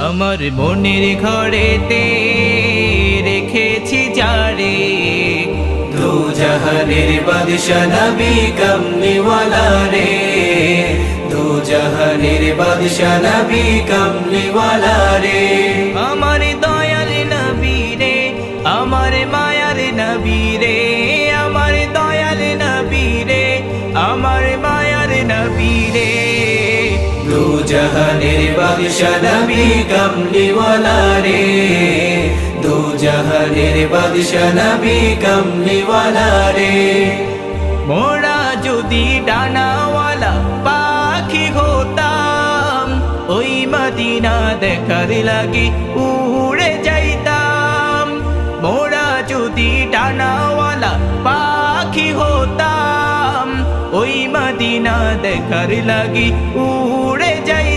আমার মনের ঘরেতে রেখেছি যারে, দু জাহানের বাদশা নবী কমলিওয়ালা রে, দু জাহানের বাদশা নবী কমলিওয়ালা রে। আমার দয়ার নবী রে, আমার মায়ার নবী রে, আমার দয়ার নবী রে, আমার মায়ার নবী রে, দু জাহানের বাদশা নবী কমলিওয়ালা রে, দু জাহানের বাদশা নবী কমলিওয়ালা রে। মোরা যদি ডানাওয়ালা পাখি হতাম, ওই মদিনা দেখার লাগি উড়ে যাইতাম। মোরা যদি ডানাওয়ালা পাখি হতাম, ওই মদিনা দেখার লাগি উড়ে যাই